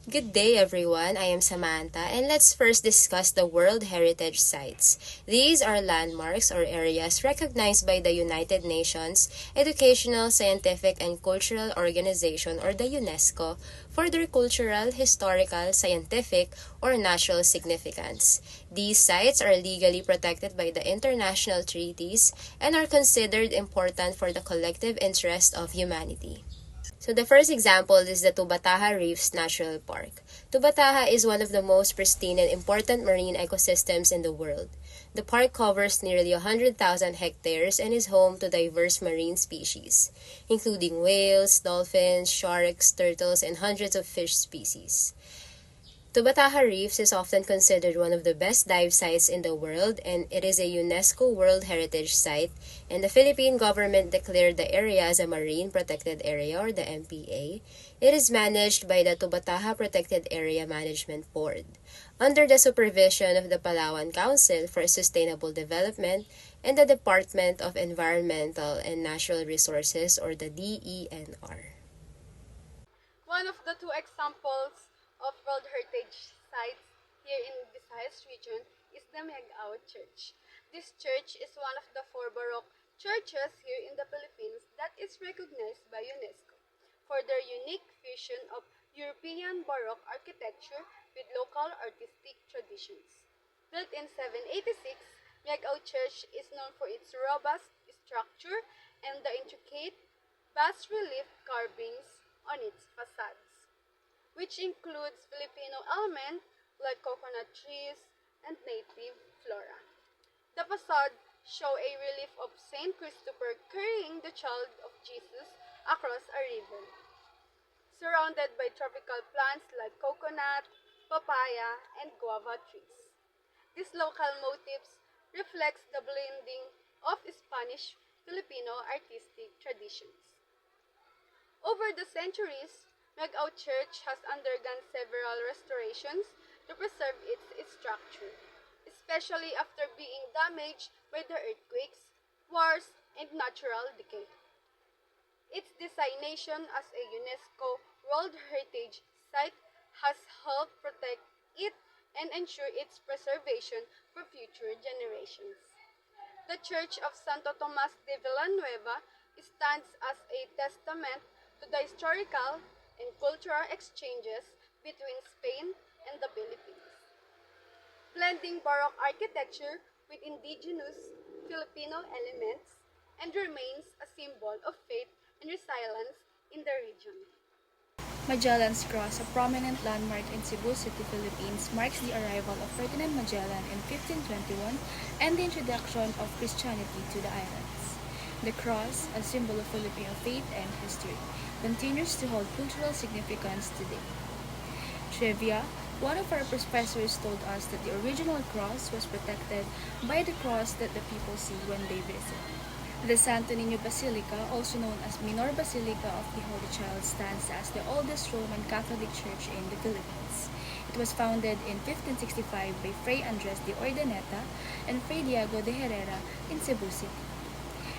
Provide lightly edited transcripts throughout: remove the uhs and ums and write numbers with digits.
Good day, everyone. I am Samantha, and let's first discuss the World Heritage Sites. These are landmarks or areas recognized by the United Nations Educational, Scientific, and Cultural Organization, or the UNESCO, for their cultural, historical, scientific, or natural significance. These sites are legally protected by the international treaties and are considered important for the collective interest of humanity. So the first example is the Tubataha Reefs Natural Park. Tubataha is one of the most pristine and important marine ecosystems in the world. The park covers nearly 100,000 hectares and is home to diverse marine species, including whales, dolphins, sharks, turtles, and hundreds of fish species. Tubataha Reefs is often considered one of the best dive sites in the world, and it is a UNESCO World Heritage Site, and the Philippine government declared the area as a Marine Protected Area, or the MPA. It is managed by the Tubataha Protected Area Management Board, under the supervision of the Palawan Council for Sustainable Development and the Department of Environmental and Natural Resources, or the DENR. One of the two examples of World Heritage Sites here in Visayas region is the Megao Church. This church is one of the four Baroque churches here in the Philippines that is recognized by UNESCO for their unique fusion of European Baroque architecture with local artistic traditions. Built in 786, Megao Church is known for its robust structure and the intricate bas-relief carvings on its facades, which includes Filipino elements like coconut trees and native flora. The facade show a relief of Saint Christopher carrying the child of Jesus across a river, surrounded by tropical plants like coconut, papaya, and guava trees. These local motifs reflects the blending of Spanish-Filipino artistic traditions. Over the centuries, Megao Church has undergone several restorations to preserve its structure, especially after being damaged by the earthquakes, wars, and natural decay. Its designation as a UNESCO World Heritage Site has helped protect it and ensure its preservation for future generations. The Church of Santo Tomas de Villanueva stands as a testament to the historical and cultural exchanges between Spain and the Philippines, blending Baroque architecture with indigenous Filipino elements, and remains a symbol of faith and resilience in the region. Magellan's Cross, a prominent landmark in Cebu City, Philippines, marks the arrival of Ferdinand Magellan in 1521 and the introduction of Christianity to the islands. The cross, a symbol of Filipino faith and history, continues to hold cultural significance today. Trivia: one of our professors told us that the original cross was protected by the cross that the people see when they visit. The Santo Niño Basilica, also known as Minor Basilica of the Holy Child, stands as the oldest Roman Catholic church in the Philippines. It was founded in 1565 by Fray Andres de Ordaneta and Fray Diego de Herrera in Cebu City.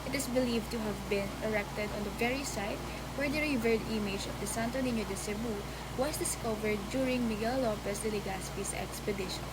It is believed to have been erected on the very site where the revered image of the Santo Niño de Cebu was discovered during Miguel Lopez de Legazpi's expedition.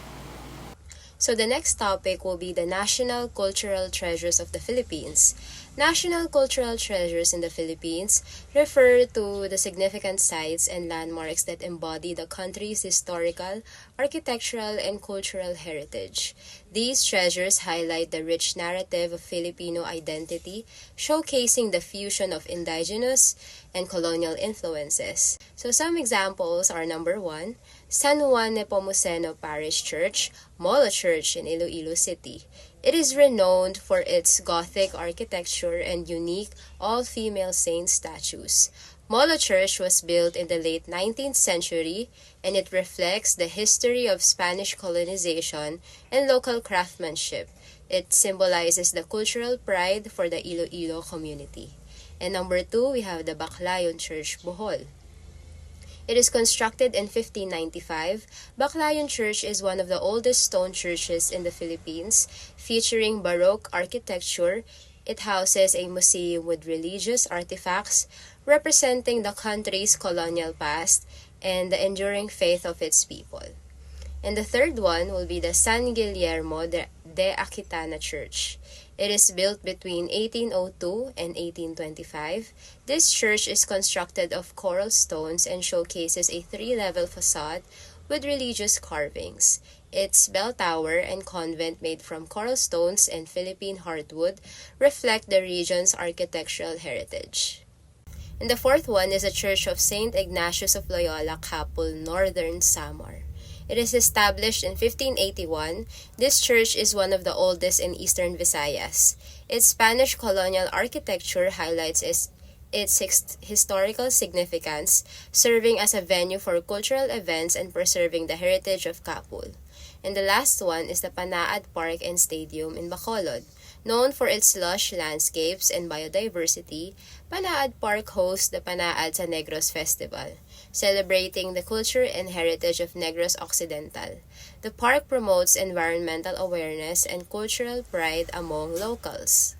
So the next topic will be the National Cultural Treasures of the Philippines. National Cultural Treasures in the Philippines refer to the significant sites and landmarks that embody the country's historical, architectural, and cultural heritage. These treasures highlight the rich narrative of Filipino identity, showcasing the fusion of indigenous and colonial influences. So some examples are: number 1, San Juan Nepomuceno Parish Church, Molo Church in Iloilo City. It is renowned for its Gothic architecture and unique all-female saint statues. Molo Church was built in the late 19th century, and it reflects the history of Spanish colonization and local craftsmanship. It symbolizes the cultural pride for the Iloilo community. And number 2, we have the Baclayon Church, Bohol. It is constructed in 1595. Baclayon Church is one of the oldest stone churches in the Philippines, featuring Baroque architecture. It houses a museum with religious artifacts representing the country's colonial past and the enduring faith of its people. And the third one will be the San Guillermo de Aquitana Church. It is built between 1802 and 1825. This church is constructed of coral stones and showcases a three-level facade with religious carvings. Its bell tower and convent made from coral stones and Philippine hardwood reflect the region's architectural heritage. And the fourth one is the Church of St. Ignatius of Loyola, Capul, Northern Samar. It is established in 1581. This church is one of the oldest in eastern Visayas. Its Spanish colonial architecture highlights its historical significance, serving as a venue for cultural events and preserving the heritage of Capul. And the last one is the Panaad Park and Stadium in Bacolod. Known for its lush landscapes and biodiversity, Panaad Park hosts the Panaad sa Negros Festival, celebrating the culture and heritage of Negros Occidental. The park promotes environmental awareness and cultural pride among locals.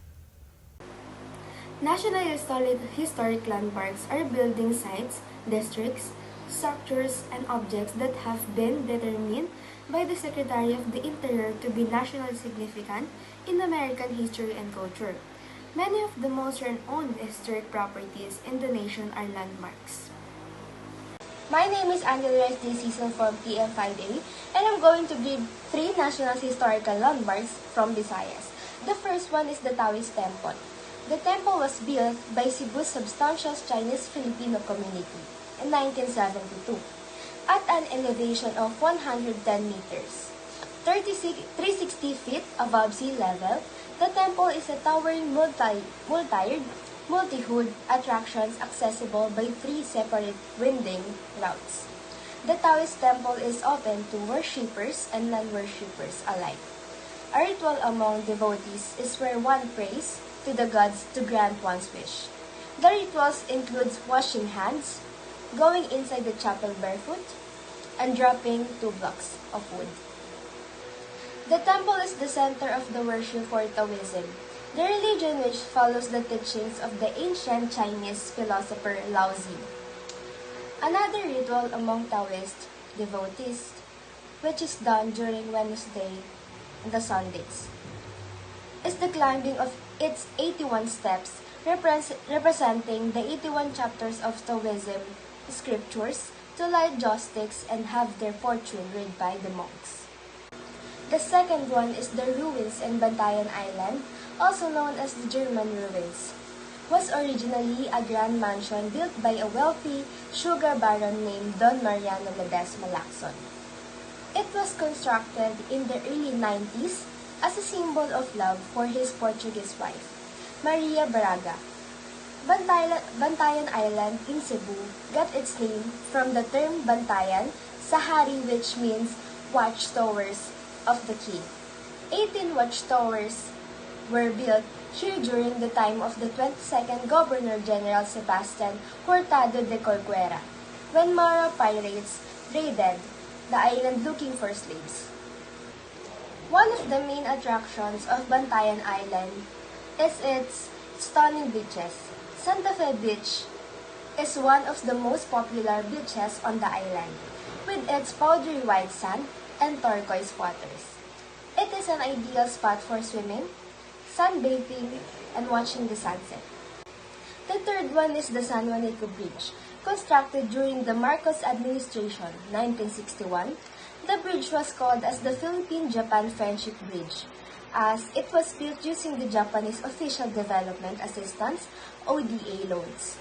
National historic landmarks are building sites, districts, structures, and objects that have been determined by the Secretary of the Interior to be nationally significant in American history and culture. Many of the most renowned historic properties in the nation are landmarks. My name is Angela D. Cecil from TM5A, and I'm going to give 3 national historical landmarks from Visayas. The first one is the Taoist Temple. The temple was built by Cebu's substantial Chinese-Filipino community in 1972 at an elevation of 110 meters. 360 feet above sea level, the temple is a towering multi-hood attractions accessible by 3 separate winding routes. The Taoist temple is open to worshippers and non-worshippers alike. A ritual among devotees is where one prays to the gods to grant one's wish. The rituals includes washing hands, going inside the chapel barefoot, and dropping 2 blocks of wood. The temple is the center of the worship for Taoism, the religion which follows the teachings of the ancient Chinese philosopher Lao Tzu. Another ritual among Taoist devotees, which is done during Wednesday and the Sundays, is the climbing of its 81 steps, representing the 81 chapters of Taoism scriptures to light joss sticks and have their fortune read by the monks. The second one is the ruins in Bantayan Island, also known as the German ruins. Was originally a grand mansion built by a wealthy sugar baron named Don Mariano Ledesma Lacson. It was constructed in the early 90s as a symbol of love for his Portuguese wife, Maria Braga. Bantayan Island in Cebu got its name from the term Bantayan sa hari, which means watchtowers of the king. 18 watchtowers were built here during the time of the 22nd Governor General Sebastian Hurtado de Corcuera, when Mara pirates raided the island looking for slaves. One of the main attractions of Bantayan Island is its stunning beaches. Santa Fe Beach is one of the most popular beaches on the island, with its powdery white sand and turquoise waters. It is an ideal spot for swimming, sunbathing, and watching the sunset. The third one is the San Juanico Bridge. Constructed during the Marcos administration, 1961, the bridge was called as the Philippine-Japan Friendship Bridge, as it was built using the Japanese Official Development Assistance, ODA loans.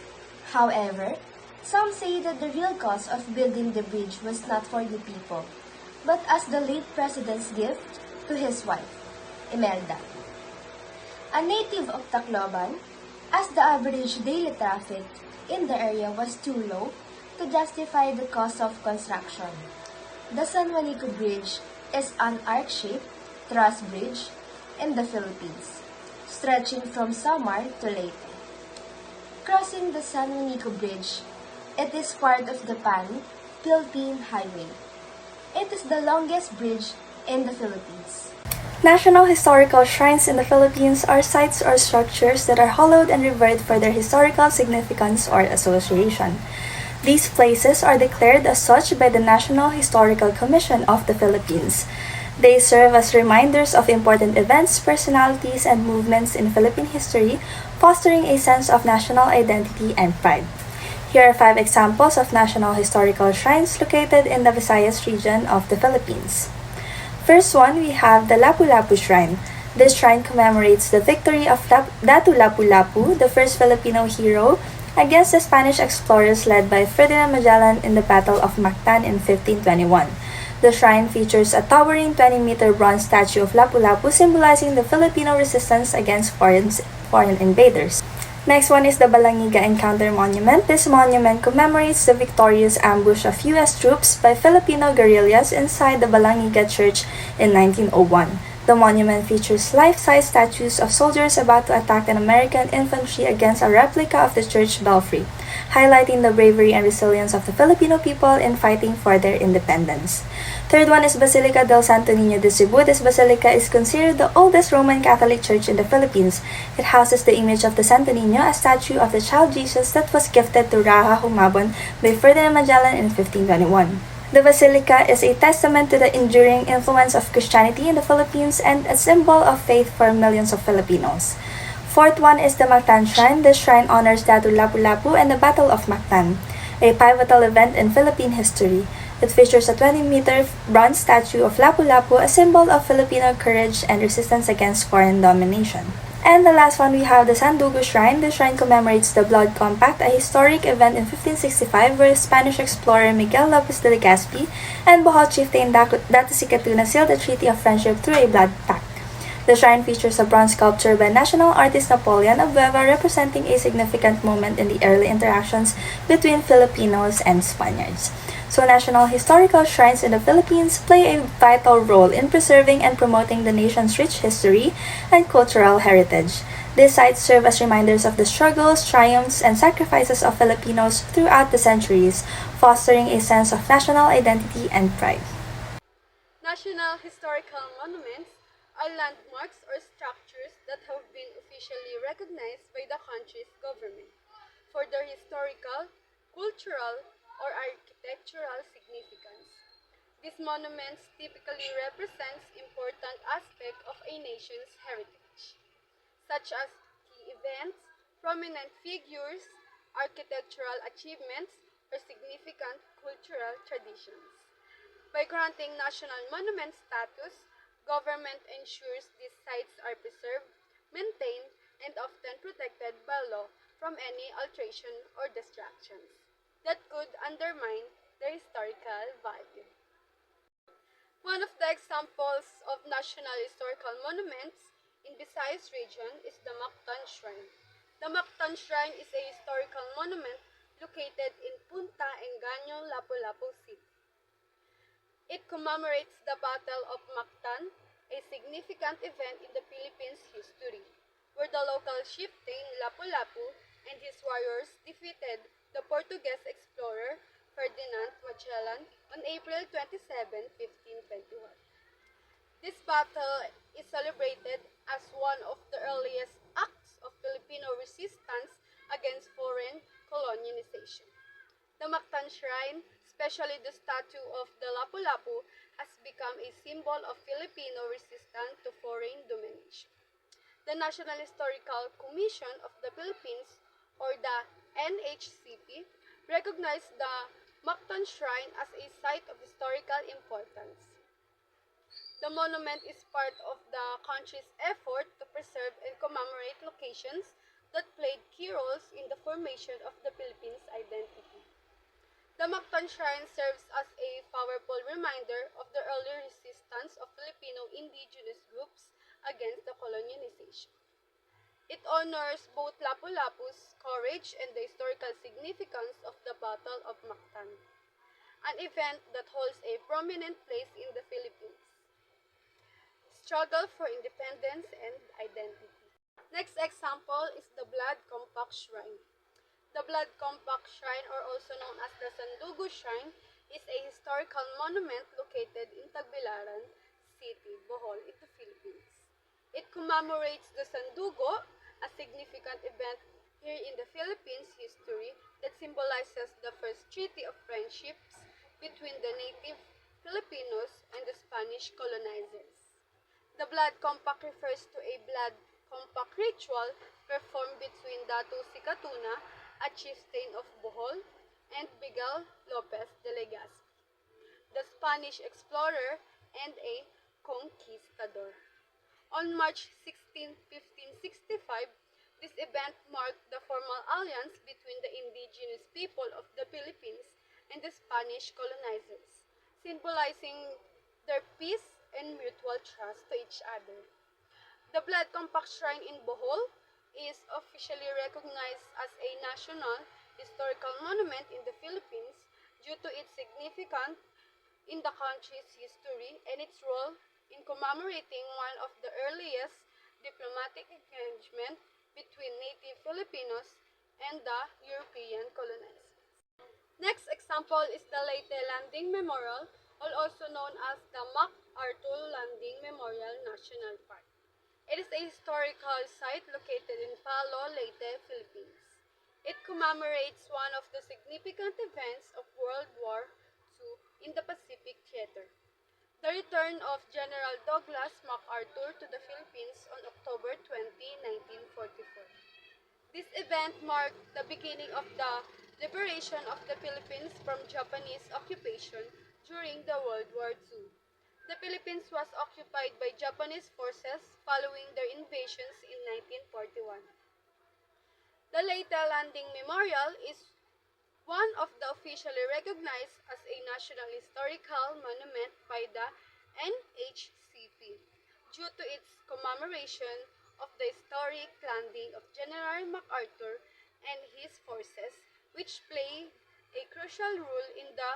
However, some say that the real cost of building the bridge was not for the people, but as the late president's gift to his wife, Imelda. A native of Tacloban, as the average daily traffic in the area was too low to justify the cost of construction. The San Juanico Bridge is an arc-shaped truss bridge in the Philippines, stretching from Samar to Leyte. Crossing the San Juanico Bridge, it is part of the Pan-Philippine Highway. It is the longest bridge in the Philippines. National historical shrines in the Philippines are sites or structures that are hallowed and revered for their historical significance or association. These places are declared as such by the National Historical Commission of the Philippines. They serve as reminders of important events, personalities, and movements in Philippine history, fostering a sense of national identity and pride. Here are 5 examples of national historical shrines located in the Visayas region of the Philippines. First one, we have the Lapu-Lapu Shrine. This shrine commemorates the victory of Datu Lapu-Lapu, the first Filipino hero, against the Spanish explorers led by Ferdinand Magellan in the Battle of Mactan in 1521. The shrine features a towering 20-meter bronze statue of Lapu-Lapu symbolizing the Filipino resistance against foreign invaders. Next one is the Balangiga Encounter Monument. This monument commemorates the victorious ambush of U.S. troops by Filipino guerrillas inside the Balangiga Church in 1901. The monument features life-size statues of soldiers about to attack an American infantry against a replica of the church belfry, highlighting the bravery and resilience of the Filipino people in fighting for their independence. Third one is Basilica del Santo Niño de Cebu. This basilica is considered the oldest Roman Catholic church in the Philippines. It houses the image of the Santo Niño, a statue of the child Jesus that was gifted to Raja Humabon by Ferdinand Magellan in 1521. The basilica is a testament to the enduring influence of Christianity in the Philippines and a symbol of faith for millions of Filipinos. Fourth one is the Mactan Shrine. This shrine honors Datu Lapu-Lapu and the Battle of Mactan, a pivotal event in Philippine history. It features a 20-meter bronze statue of Lapu-Lapu, a symbol of Filipino courage and resistance against foreign domination. And the last one, we have the Sandugo Shrine. The shrine commemorates the Blood Compact, a historic event in 1565 where Spanish explorer Miguel Lopez de Legazpi and Bohol chieftain Datu Sikatuna sealed a treaty of friendship through a blood pact. The shrine features a bronze sculpture by national artist Napoleon Abueva representing a significant moment in the early interactions between Filipinos and Spaniards. So national historical shrines in the Philippines play a vital role in preserving and promoting the nation's rich history and cultural heritage. These sites serve as reminders of the struggles, triumphs, and sacrifices of Filipinos throughout the centuries, fostering a sense of national identity and pride. National historical monuments are landmarks or structures that have been officially recognized by the country's government for their historical, cultural, or architectural significance. These monuments typically represent important aspects of a nation's heritage, such as key events, prominent figures, architectural achievements, or significant cultural traditions. By granting national monument status, government ensures these sites are preserved, maintained, and often protected by law from any alteration or distractions that could undermine their historical value. One of the examples of national historical monuments in Visayas region is the Mactan Shrine. The Mactan Shrine is a historical monument located in Punta Engaño, Lapu-Lapu City. It commemorates the Battle of Mactan, a significant event in the Philippines' history, where the local chieftain Lapu-Lapu and his warriors defeated the Portuguese explorer Ferdinand Magellan on April 27, 1521. This battle is celebrated as one of the earliest acts of Filipino resistance against foreign colonization. The Mactan Shrine, especially the statue of the Lapu-Lapu, has become a symbol of Filipino resistance to foreign domination. The National Historical Commission of the Philippines, or the NHCP, recognized the Mactan Shrine as a site of historical importance. The monument is part of the country's effort to preserve and commemorate locations that played key roles in the formation of the Philippines' identity. The Mactan Shrine serves as a powerful reminder of the early resistance of Filipino indigenous groups against the colonization. It honors both Lapu-Lapu's courage and the historical significance of the Battle of Mactan, an event that holds a prominent place in the Philippines' struggle for independence and identity. Next example is the Blood Compact Shrine. The Blood Compact Shrine, or also known as the Sandugo Shrine, is a historical monument located in Tagbilaran City, Bohol, the Philippines. It commemorates the Sandugo, a significant event here in the Philippines history that symbolizes the first treaty of friendships between the native Filipinos and the Spanish colonizers. The blood compact refers to a blood compact ritual performed between Datu Sikatuna, a chieftain of Bohol, and Miguel Lopez de Legazpi, the Spanish explorer and a conquistador. On March 16, 1565, this event marked the formal alliance between the indigenous people of the Philippines and the Spanish colonizers, symbolizing their peace and mutual trust to each other. The Blood Compact Shrine in Bohol is officially recognized as a national historical monument in the Philippines due to its significance in the country's history and its role in commemorating one of the earliest diplomatic engagement between native Filipinos and the European colonizers. Next example is the Leyte Landing Memorial, also known as the MacArthur Landing Memorial National Park. It is a historical site located in Palo, Leyte, Philippines. It commemorates one of the significant events of World War II in the Pacific Theater, the return of General Douglas MacArthur to the Philippines on October 20, 1944. This event marked the beginning of the liberation of the Philippines from Japanese occupation during the World War II. The Philippines was occupied by Japanese forces following their invasions in 1941. The Leyte Landing Memorial is one of the officially recognized as a National Historical Monument by the NHCP due to its commemoration of the historic landing of General MacArthur and his forces, which played a crucial role in the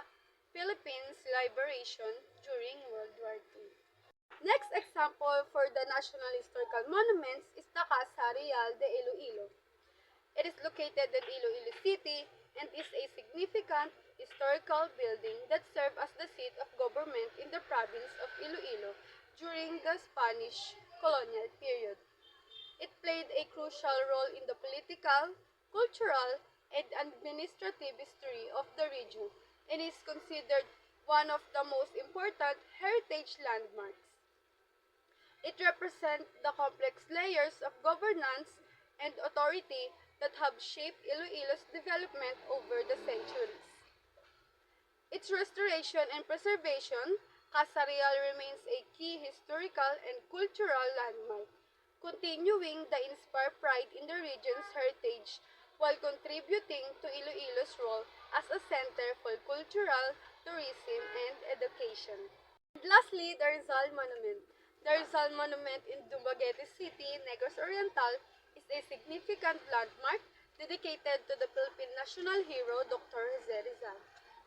Philippines' liberation during World War II. Next example for the National Historical Monuments is the Casa Real de Iloilo. It is located in Iloilo City and is a significant historical building that served as the seat of government in the province of Iloilo during the Spanish colonial period. It played a crucial role in the political, cultural, and administrative history of the region and is considered one of the most important heritage landmarks. It represents the complex layers of governance and authority that have shaped Iloilo's development over the centuries. Its restoration and preservation, Casa Real remains a key historical and cultural landmark, continuing the inspired pride in the region's heritage while contributing to Iloilo's role as a center for cultural, tourism, and education. And lastly, the Rizal Monument. The Rizal Monument in Dumaguete City, Negros Oriental, is a significant landmark dedicated to the Philippine national hero Dr. Jose Rizal.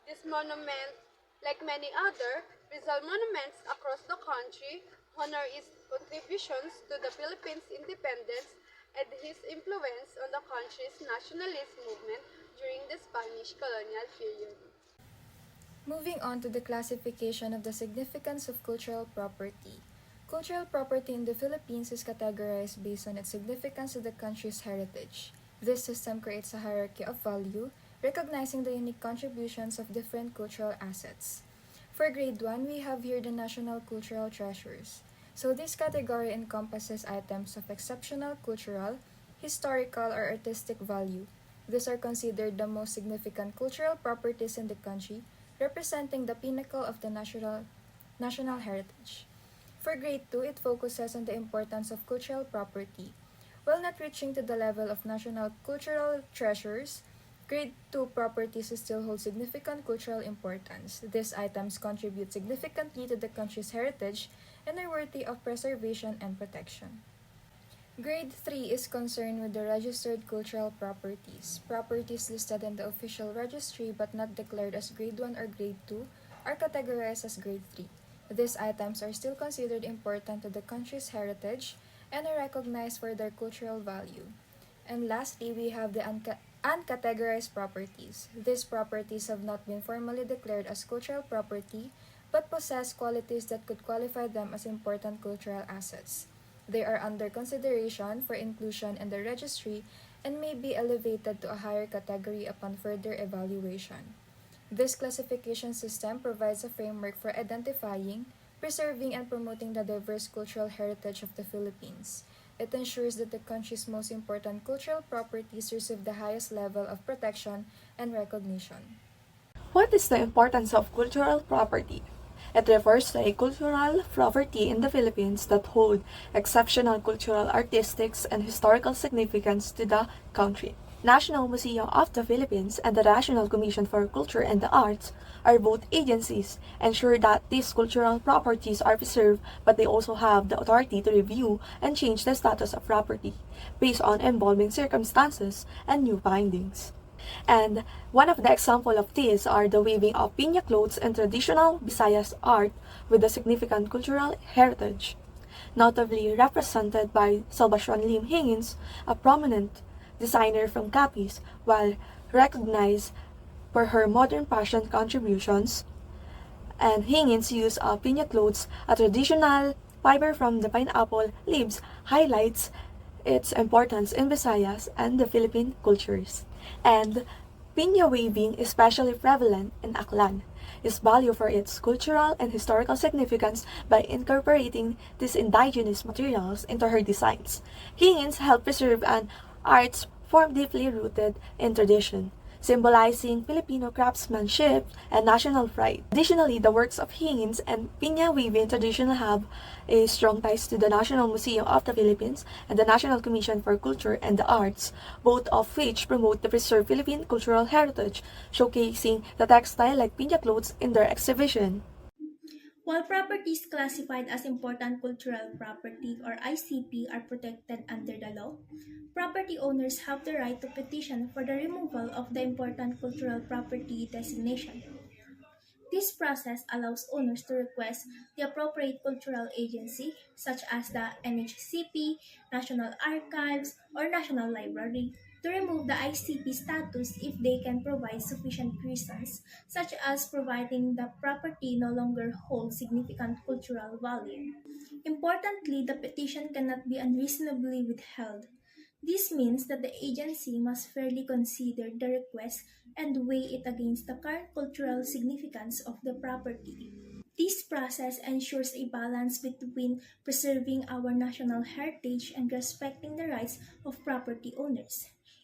This monument, like many other Rizal monuments across the country, honor his contributions to the Philippines' independence and his influence on the country's nationalist movement during the Spanish colonial period. Moving on to the classification of the significance of cultural property. Cultural property in the Philippines is categorized based on its significance to the country's heritage. This system creates a hierarchy of value, recognizing the unique contributions of different cultural assets. For grade 1, we have here the national cultural treasures. So this category encompasses items of exceptional cultural, historical, or artistic value. These are considered the most significant cultural properties in the country, representing the pinnacle of the national heritage. For grade 2, it focuses on the importance of cultural property. While not reaching to the level of national cultural treasures, grade 2 properties still hold significant cultural importance. These items contribute significantly to the country's heritage and are worthy of preservation and protection. Grade 3 is concerned with the registered cultural properties. Properties listed in the official registry but not declared as grade 1 or grade 2 are categorized as grade 3. These items are still considered important to the country's heritage and are recognized for their cultural value. And lastly, we have the uncategorized properties. These properties have not been formally declared as cultural property but possess qualities that could qualify them as important cultural assets. They are under consideration for inclusion in the registry and may be elevated to a higher category upon further evaluation. This classification system provides a framework for identifying, preserving, and promoting the diverse cultural heritage of the Philippines. It ensures that the country's most important cultural properties receive the highest level of protection and recognition. What is the importance of cultural property? It refers to a cultural property in the Philippines that hold exceptional cultural, artistic, and historical significance to the country. National Museum of the Philippines and the National Commission for Culture and the Arts are both agencies ensure that these cultural properties are preserved, but they also have the authority to review and change the status of property based on evolving circumstances and new findings. And one of the examples of these are the weaving of piña clothes and traditional Visayas art with a significant cultural heritage, notably represented by Salvacion Lim Higgins, a prominent designer from Capiz, while recognized for her modern fashion contributions. And Higgins' use of piña clothes, a traditional fiber from the pineapple leaves, highlights its importance in Visayas and the Philippine cultures. And piña weaving, especially prevalent in Aklan, is valued for its cultural and historical significance by incorporating these indigenous materials into her designs. Higgins helped preserve an arts form deeply rooted in tradition, symbolizing Filipino craftsmanship and national pride. Additionally, the works of Higgins and piña weaving tradition have a strong ties to the National Museum of the Philippines and the National Commission for Culture and the Arts, both of which promote the preserved Philippine cultural heritage, showcasing the textile like piña clothes in their exhibition. While properties classified as important cultural property or ICP are protected under the law, property owners have the right to petition for the removal of the important cultural property designation. This process allows owners to request the appropriate cultural agency, such as the NHCP, National Archives, or National Library, to remove the ICP status if they can provide sufficient reasons, such as providing the property no longer holds significant cultural value. Importantly, the petition cannot be unreasonably withheld. This means that the agency must fairly consider the request and weigh it against the current cultural significance of the property. This process ensures a balance between preserving our national heritage and respecting the rights of property owners.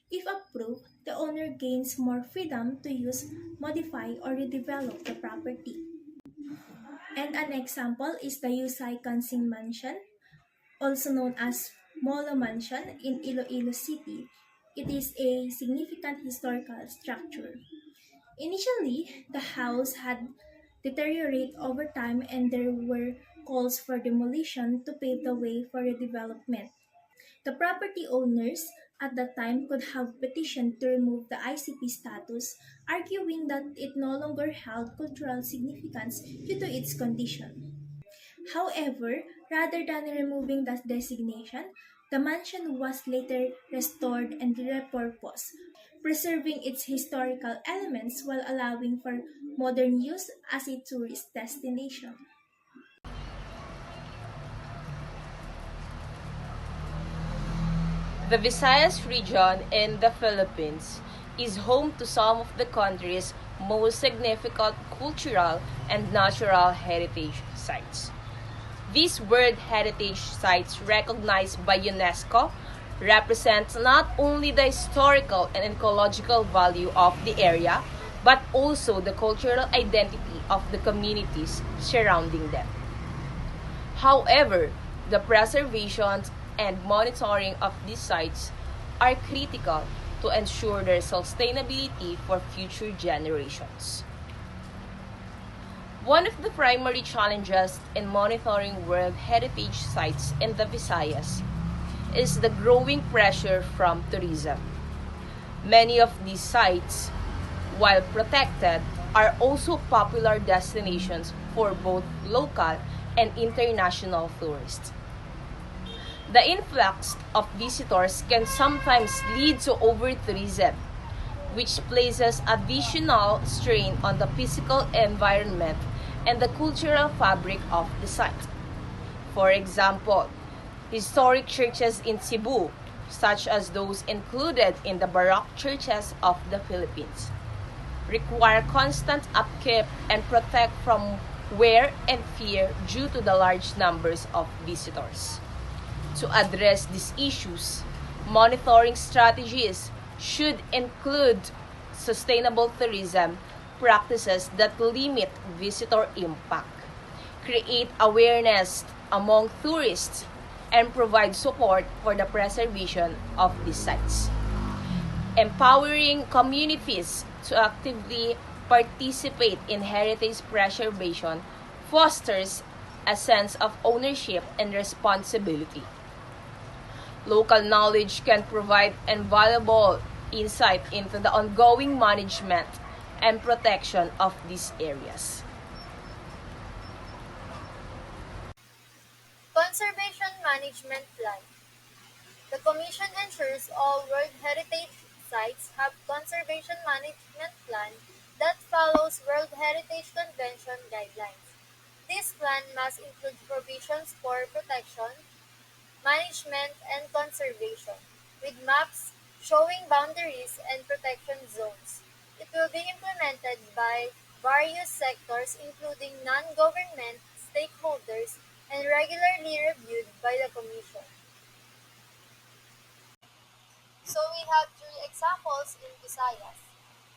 If approved, the owner gains more freedom to use, modify, or redevelop the property. And an example is the Yusay Kansing Mansion, also known as Molo Mansion in Iloilo City. It is a significant historical structure. Initially, the house had deteriorated over time and there were calls for demolition to pave the way for redevelopment. The property owners at that time could have petitioned to remove the ICP status, arguing that it no longer held cultural significance due to its condition. However, rather than removing the designation, the mansion was later restored and repurposed, preserving its historical elements while allowing for modern use as a tourist destination. The Visayas region in the Philippines is home to some of the country's most significant cultural and natural heritage sites. These World Heritage Sites recognized by UNESCO represent not only the historical and ecological value of the area, but also the cultural identity of the communities surrounding them. However, the preservation and monitoring of these sites are critical to ensure their sustainability for future generations. One of the primary challenges in monitoring World Heritage Sites in the Visayas is the growing pressure from tourism. Many of these sites, while protected, are also popular destinations for both local and international tourists. The influx of visitors can sometimes lead to over-tourism, which places additional strain on the physical environment and the cultural fabric of the site. For example, historic churches in Cebu such as those included in the Baroque churches of the Philippines, require constant upkeep and protect from wear and tear due to the large numbers of visitors. To address these issues, monitoring strategies should include sustainable tourism practices that limit visitor impact, create awareness among tourists, and provide support for the preservation of these sites. Empowering communities to actively participate in heritage preservation fosters a sense of ownership and responsibility. Local knowledge can provide invaluable insight into the ongoing management and protection of these areas. Conservation Management Plan. The Commission ensures all World Heritage Sites have conservation management plan that follows World Heritage Convention guidelines. This plan must include provisions for protection, management, and conservation, with maps showing boundaries and protection zones. It will be implemented by various sectors including non-government stakeholders and regularly reviewed by the Commission. So we have three examples in Visayas.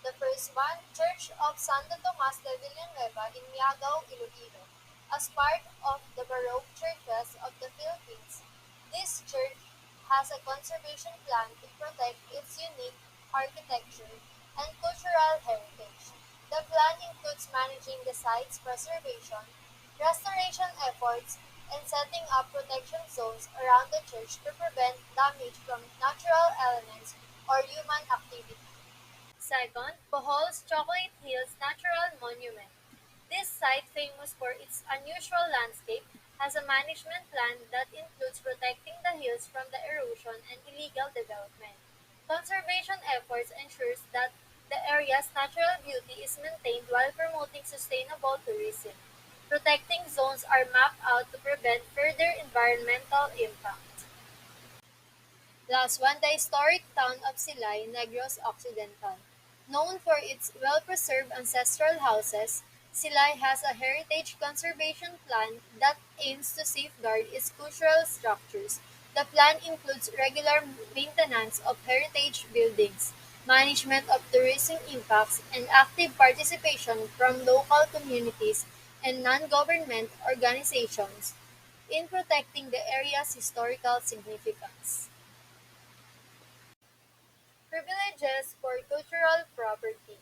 The first one, Church of Santo Tomas de Villanueva in Miagao, Iloilo. As part of the Baroque churches of the Philippines, this church has a conservation plan to protect its unique architecture and cultural heritage. The plan includes managing the site's preservation, restoration efforts, and setting up protection zones around the church to prevent damage from natural elements or human activity. Second, Bohol's Chocolate Hills Natural Monument. This site, famous for its unusual landscape, has a management plan that includes protecting the hills from the erosion and illegal development. Conservation efforts ensures that the area's natural beauty is maintained while promoting sustainable tourism. Protecting zones are mapped out to prevent further environmental impact. Last one, the historic town of Silay, Negros Occidental. Known for its well-preserved ancestral houses, Silay has a heritage conservation plan that aims to safeguard its cultural structures. The plan includes regular maintenance of heritage buildings, management of tourism impacts, and active participation from local communities and non-government organizations in protecting the area's historical significance. Privileges for cultural property.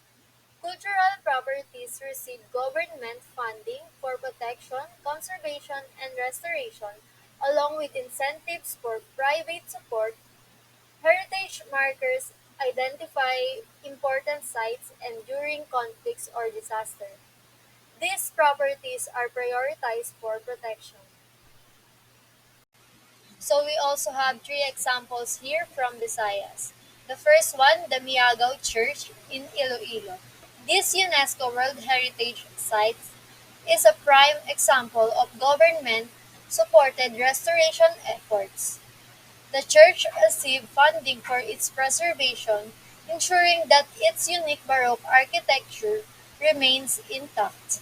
Cultural properties receive government funding for protection, conservation, and restoration, along with incentives for private support. Heritage markers identify important sites and during conflicts or disaster. These properties are prioritized for protection. So we also have three examples here from Visayas. The first one, the Miagao Church in Iloilo. This UNESCO World Heritage Site is a prime example of government-supported restoration efforts. The church received funding for its preservation, ensuring that its unique Baroque architecture remains intact.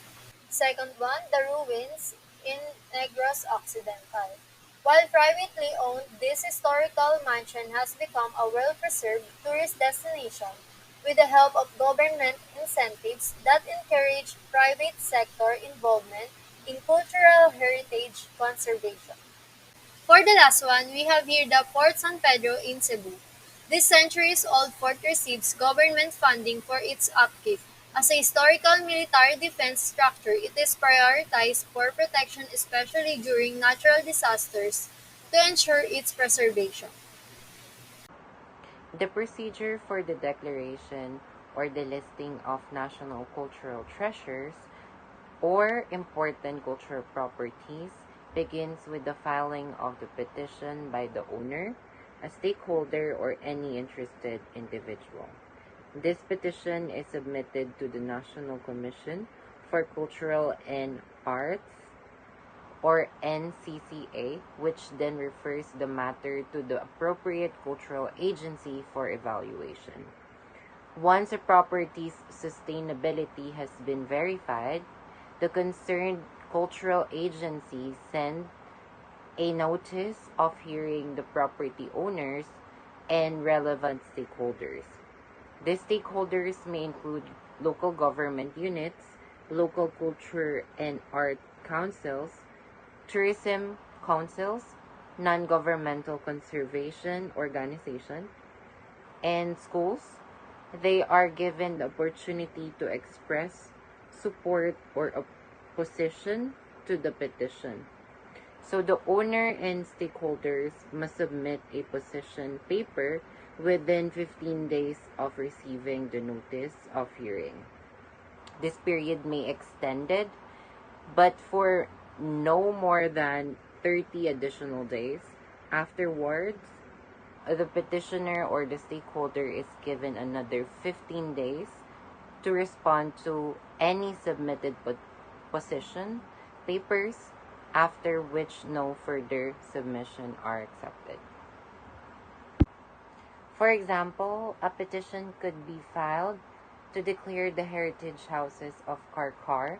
Second one, the ruins in Negros Occidental. While privately owned, this historical mansion has become a well-preserved tourist destination with the help of government incentives that encourage private sector involvement in cultural heritage conservation. For the last one, we have here the Fort San Pedro in Cebu. This centuries-old fort receives government funding for its upkeep. As a historical military defense structure, it is prioritized for protection especially during natural disasters to ensure its preservation. The procedure for the declaration or the listing of national cultural treasures or important cultural properties begins with the filing of the petition by the owner, a stakeholder, or any interested individual. This petition is submitted to the National Commission for Cultural and Arts or NCCA, which then refers the matter to the appropriate cultural agency for evaluation. Once a property's sustainability has been verified, the concerned cultural agency sends a notice of hearing the property owners and relevant stakeholders. These stakeholders may include local government units, local culture and art councils, tourism councils, non-governmental conservation organizations, and schools. They are given the opportunity to express support or opposition to the petition. So the owner and stakeholders must submit a position paper within 15 days of receiving the notice of hearing. This period may extended, but for no more than 30 additional days. Afterwards, the petitioner or the stakeholder is given another 15 days to respond to any submitted position papers, after which no further submission are accepted. For example, a petition could be filed to declare the heritage houses of Karkar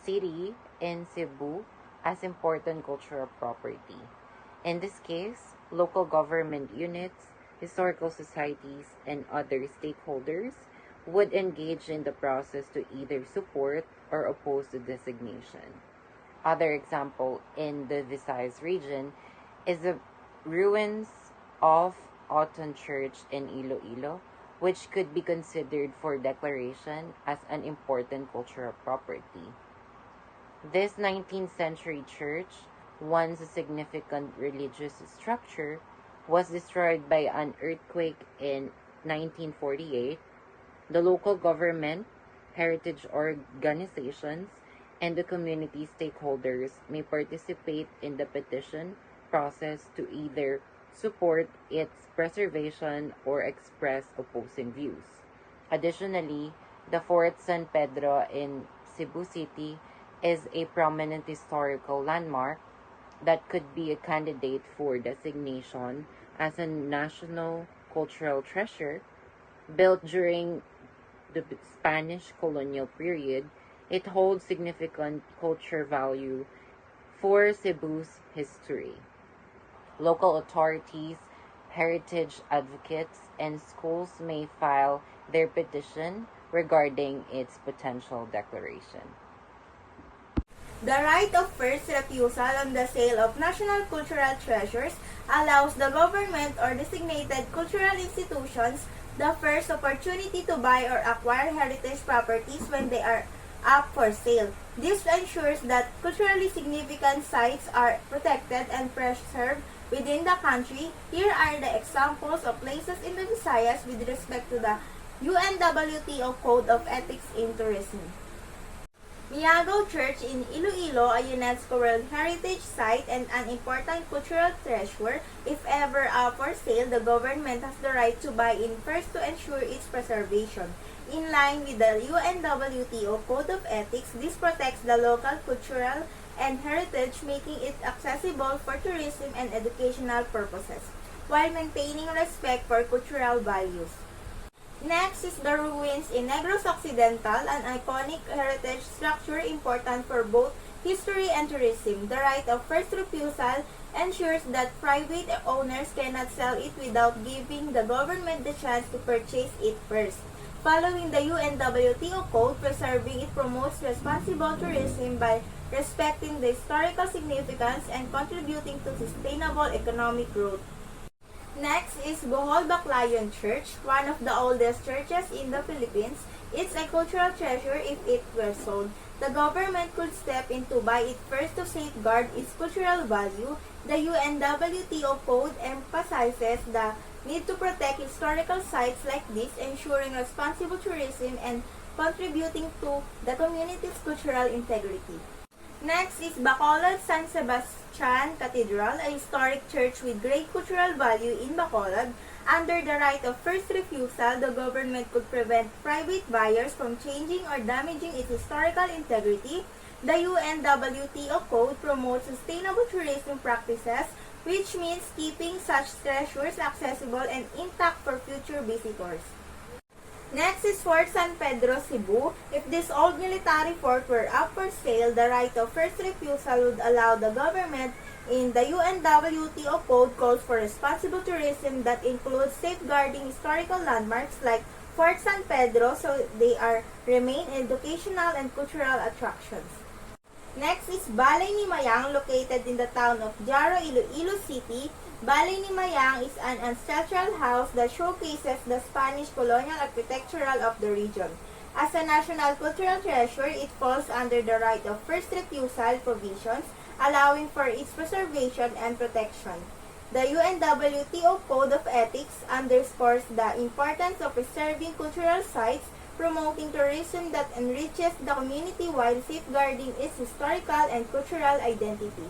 City in Cebu as important cultural property. In this case, local government units, historical societies, and other stakeholders would engage in the process to either support or oppose the designation. Other example in the Visayas region is the ruins of Autumn Church in Iloilo, which could be considered for declaration as an important cultural property. This 19th century church, once a significant religious structure, was destroyed by an earthquake in 1948. The local government, heritage organizations, and the community stakeholders may participate in the petition process to either support its preservation or express opposing views. Additionally, the Fort San Pedro in Cebu City is a prominent historical landmark that could be a candidate for designation as a national cultural treasure. Built during the Spanish colonial period, it holds significant culture value for Cebu's history. Local authorities, heritage advocates, and schools may file their petition regarding its potential declaration. The right of first refusal on the sale of national cultural treasures allows the government or designated cultural institutions the first opportunity to buy or acquire heritage properties when they are up for sale. This ensures that culturally significant sites are protected and preserved within the country. Here are the examples of places in the Visayas with respect to the UNWTO Code of Ethics in Tourism. Miyago Church in Iloilo, a UNESCO World Heritage Site and an important cultural treasure. If ever up for sale, the government has the right to buy in first to ensure its preservation. In line with the UNWTO Code of Ethics, this protects the local cultural and heritage, making it accessible for tourism and educational purposes, while maintaining respect for cultural values. Next is the ruins in Negros Occidental, an iconic heritage structure important for both history and tourism. The right of first refusal ensures that private owners cannot sell it without giving the government the chance to purchase it first. Following the UNWTO Code, preserving it promotes responsible tourism by respecting the historical significance and contributing to sustainable economic growth. Next is Bohol Baclayon Church, one of the oldest churches in the Philippines. It's a cultural treasure if it were sold. The government could step in to buy it first to safeguard its cultural value. The UNWTO Code emphasizes the need to protect historical sites like this, ensuring responsible tourism and contributing to the community's cultural integrity. Next is Bacolod San Sebastian Cathedral, a historic church with great cultural value in Bacolod. Under the right of first refusal, the government could prevent private buyers from changing or damaging its historical integrity. The UNWTO Code promotes sustainable tourism practices, which means keeping such treasures accessible and intact for future visitors. Next is Fort San Pedro, Cebu. If this old military fort were up for sale, the right of first refusal would allow the government in the UNWTO Code calls for responsible tourism that includes safeguarding historical landmarks like Fort San Pedro so they are remain educational and cultural attractions. Next is Balay ni Mayang, located in the town of Jaro, Iloilo City. Balay ni Mayang is an ancestral house that showcases the Spanish colonial architectural of the region. As a national cultural treasure, it falls under the right of first refusal provisions, allowing for its preservation and protection. The UNWTO Code of Ethics underscores the importance of preserving cultural sites, promoting tourism that enriches the community while safeguarding its historical and cultural identity.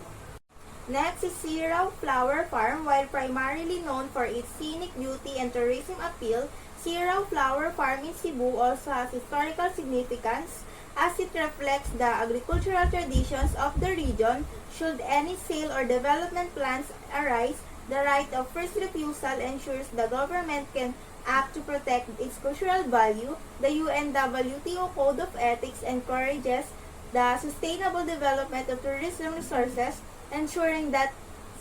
Next is Sirao Flower Farm. While primarily known for its scenic beauty and tourism appeal, Sirao Flower Farm in Cebu also has historical significance as it reflects the agricultural traditions of the region. Should any sale or development plans arise, the right of first refusal ensures the government can act to protect its cultural value. The UNWTO Code of Ethics encourages the sustainable development of tourism resources, ensuring that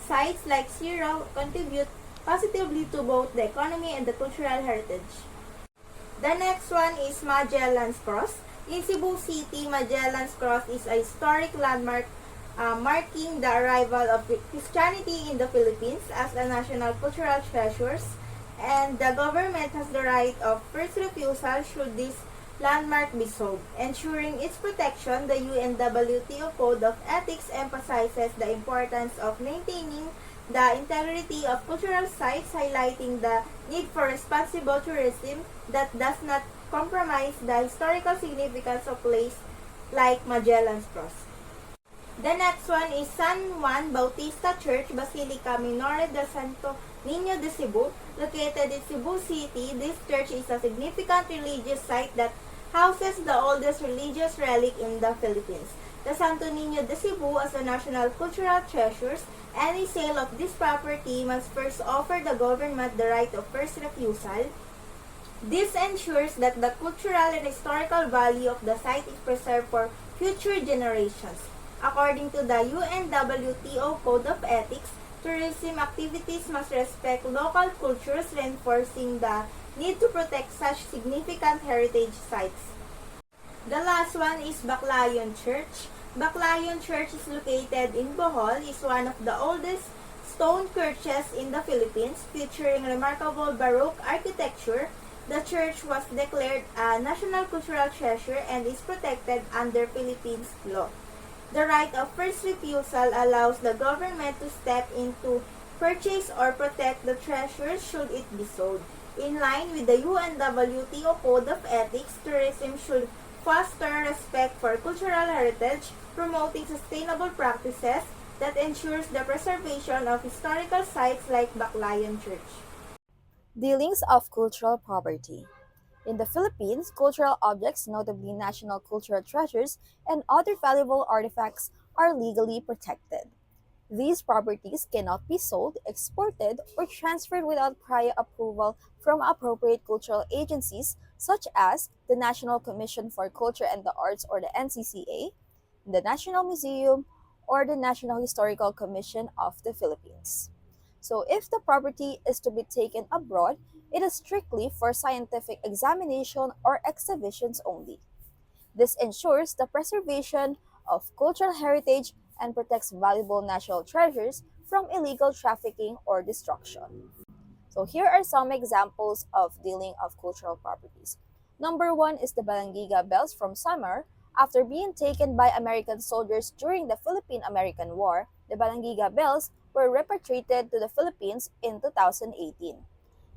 sites like Sirao contribute positively to both the economy and the cultural heritage. The next one is Magellan's Cross. In Cebu City, Magellan's Cross is a historic landmark marking the arrival of Christianity in the Philippines as a national cultural treasure, and the government has the right of first refusal should this landmark be sold. Ensuring its protection, the UNWTO Code of Ethics emphasizes the importance of maintaining the integrity of cultural sites, highlighting the need for responsible tourism that does not compromise the historical significance of places like Magellan's Cross. The next one is San Juan Bautista Church, Basilica Minore del Santo Niño de Cebu. Located in Cebu City, this church is a significant religious site that houses the oldest religious relic in the Philippines. The Santo Niño de Cebu as a national cultural treasures, any sale of this property must first offer the government the right of first refusal. This ensures that the cultural and historical value of the site is preserved for future generations. According to the UNWTO Code of Ethics, tourism activities must respect local cultures, reinforcing the need to protect such significant heritage sites. The last one is Baclayon Church. Baclayon Church is located in Bohol, is one of the oldest stone churches in the Philippines, featuring remarkable Baroque architecture. The church was declared a national cultural treasure and is protected under Philippines law. The right of first refusal allows the government to step in to purchase or protect the treasure should it be sold. In line with the UNWTO Code of Ethics, tourism should foster respect for cultural heritage, promoting sustainable practices that ensures the preservation of historical sites like Baclayon Church. Dealings of cultural property. In the Philippines, cultural objects, notably national cultural treasures and other valuable artifacts, are legally protected. These properties cannot be sold, exported, or transferred without prior approval from appropriate cultural agencies such as the National Commission for Culture and the Arts or the NCCA, the National Museum, or the National Historical Commission of the Philippines. So, if the property is to be taken abroad, it is strictly for scientific examination or exhibitions only. This ensures the preservation of cultural heritage and protects valuable national treasures from illegal trafficking or destruction. So here are some examples of dealing of cultural properties. Number one is the Balangiga bells from Samar. After being taken by American soldiers during the Philippine-American War, the Balangiga bells were repatriated to the Philippines in 2018.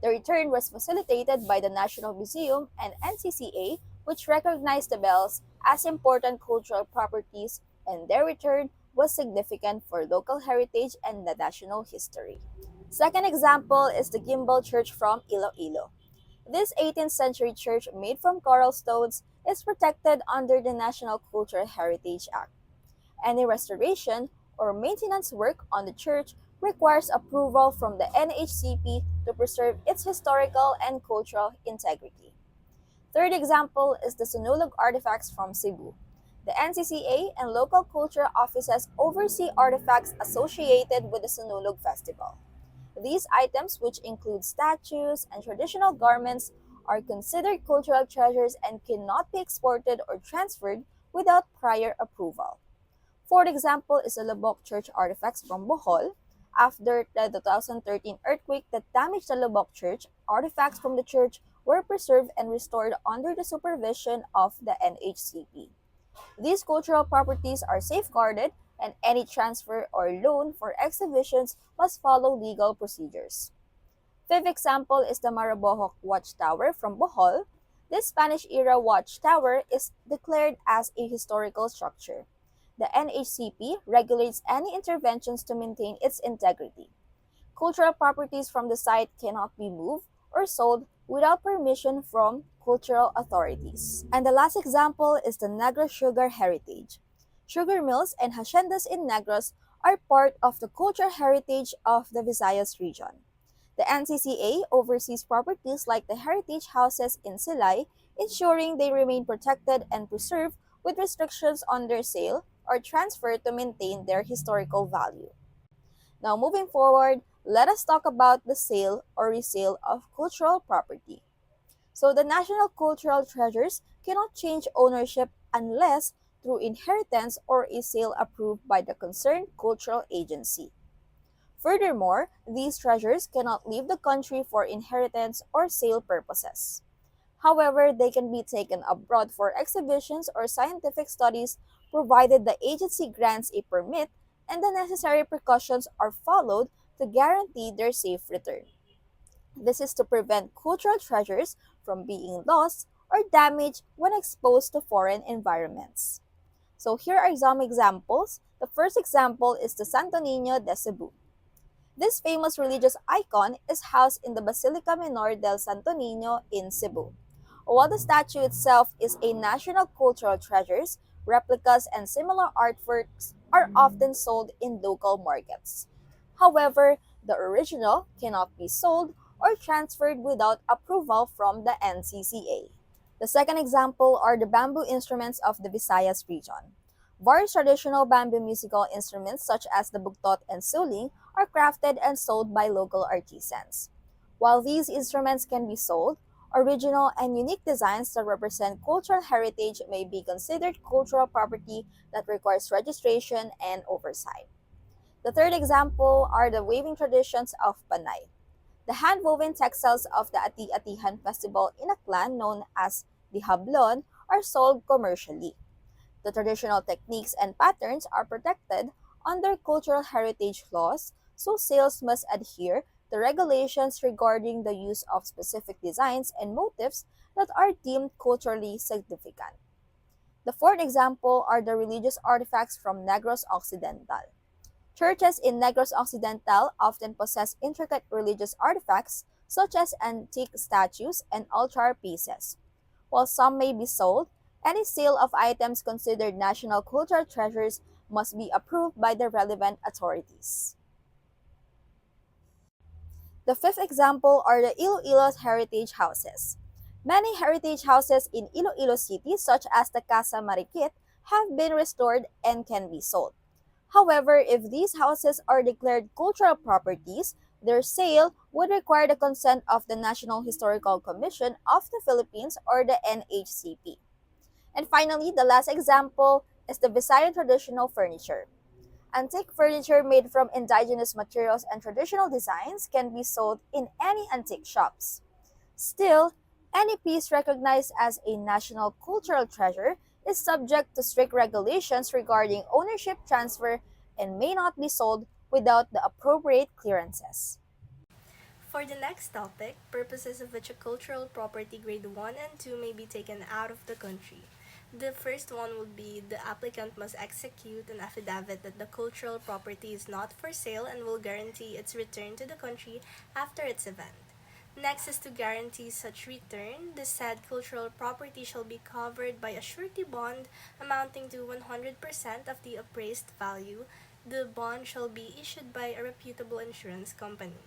The return was facilitated by the National Museum and NCCA, which recognized the bells as important cultural properties, and their return was significant for local heritage and the national history. Second example is the Gimbal Church from Iloilo. This 18th century church made from coral stones is protected under the National Cultural Heritage Act. Any restoration or maintenance work on the church requires approval from the NHCP to preserve its historical and cultural integrity. Third example is the Sinulog artifacts from Cebu. The NCCA and local culture offices oversee artifacts associated with the Sinulog Festival. These items, which include statues and traditional garments, are considered cultural treasures and cannot be exported or transferred without prior approval. For example, is the Lubok Church artifacts from Bohol. After the 2013 earthquake that damaged the Lubok Church, artifacts from the church were preserved and restored under the supervision of the NHCP. These cultural properties are safeguarded, and any transfer or loan for exhibitions must follow legal procedures. Fifth example is the Marabohok Watchtower from Bohol. This Spanish-era watchtower is declared as a historical structure. The NHCP regulates any interventions to maintain its integrity. Cultural properties from the site cannot be moved or sold without permission from cultural authorities. And the last example is the Negros Sugar Heritage. Sugar mills and haciendas in Negros are part of the cultural heritage of the Visayas region. The NCCA oversees properties like the heritage houses in Silay, ensuring they remain protected and preserved with restrictions on their sale or transfer to maintain their historical value. Now, moving forward, let us talk about the sale or resale of cultural property. So, the national cultural treasures cannot change ownership unless through inheritance or a sale approved by the concerned cultural agency. Furthermore, these treasures cannot leave the country for inheritance or sale purposes. However, they can be taken abroad for exhibitions or scientific studies provided the agency grants a permit and the necessary precautions are followed to guarantee their safe return. This is to prevent cultural treasures from being lost or damaged when exposed to foreign environments. So here are some examples. The first example is the Santo Niño de Cebu. This famous religious icon is housed in the Basilica Menor del Santo Niño in Cebu. While the statue itself is a national cultural treasure, replicas and similar artworks are often sold in local markets. However, the original cannot be sold or transferred without approval from the NCCA. The second example are the bamboo instruments of the Visayas region. Various traditional bamboo musical instruments such as the bugtot and suling are crafted and sold by local artisans. While these instruments can be sold, original and unique designs that represent cultural heritage may be considered cultural property that requires registration and oversight. The third example are the weaving traditions of Panay. The hand-woven textiles of the Ati-Atihan festival in a clan known as the Hablon are sold commercially. The traditional techniques and patterns are protected under cultural heritage laws, so sales must adhere to regulations regarding the use of specific designs and motifs that are deemed culturally significant. The fourth example are the religious artifacts from Negros Occidental. Churches in Negros Occidental often possess intricate religious artifacts such as antique statues and altar pieces. While some may be sold, any sale of items considered national cultural treasures must be approved by the relevant authorities. The fifth example are the Iloilo's heritage houses. Many heritage houses in Iloilo City, such as the Casa Marikit, have been restored and can be sold. However, if these houses are declared cultural properties, their sale would require the consent of the National Historical Commission of the Philippines or the NHCP. And finally, the last example is the Visayan traditional furniture. Antique furniture made from indigenous materials and traditional designs can be sold in any antique shops. Still, any piece recognized as a national cultural treasure is subject to strict regulations regarding ownership transfer and may not be sold without the appropriate clearances. For the next topic, purposes of which a cultural property grade 1 and 2 may be taken out of the country. The first one would be the applicant must execute an affidavit that the cultural property is not for sale and will guarantee its return to the country after its event. Next is to guarantee such return. The said cultural property shall be covered by a surety bond amounting to 100% of the appraised value. The bond shall be issued by a reputable insurance company.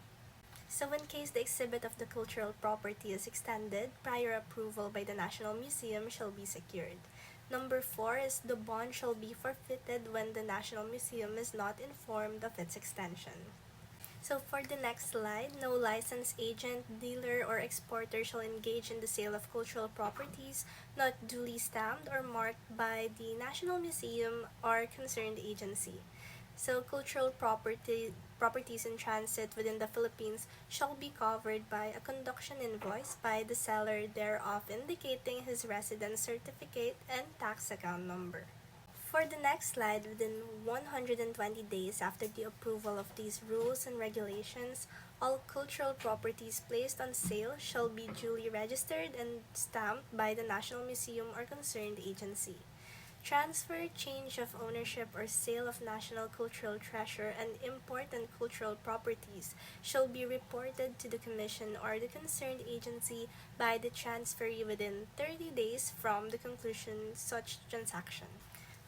So in case the exhibit of the cultural property is extended, prior approval by the National Museum shall be secured. Number 4 is the bond shall be forfeited when the National Museum is not informed of its extension. So for the next slide, no licensed agent, dealer, or exporter shall engage in the sale of cultural properties not duly stamped or marked by the National Museum or concerned agency. So cultural properties in transit within the Philippines shall be covered by a conduction invoice by the seller thereof indicating his residence certificate and tax account number. For the next slide, within 120 days after the approval of these rules and regulations, all cultural properties placed on sale shall be duly registered and stamped by the National Museum or concerned agency. Transfer, change of ownership, or sale of national cultural treasure and important cultural properties shall be reported to the Commission or the concerned agency by the transferee within 30 days from the conclusion such transaction.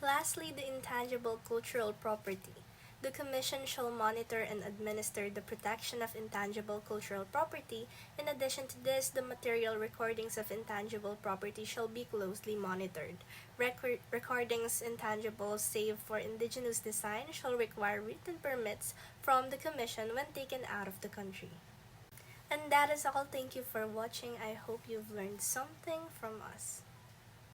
Lastly, the intangible cultural property. The Commission shall monitor and administer the protection of intangible cultural property. In addition to this, the material recordings of intangible property shall be closely monitored. Recordings intangible, save for indigenous design, shall require written permits from the Commission when taken out of the country. And that is all. Thank you for watching. I hope you've learned something from us.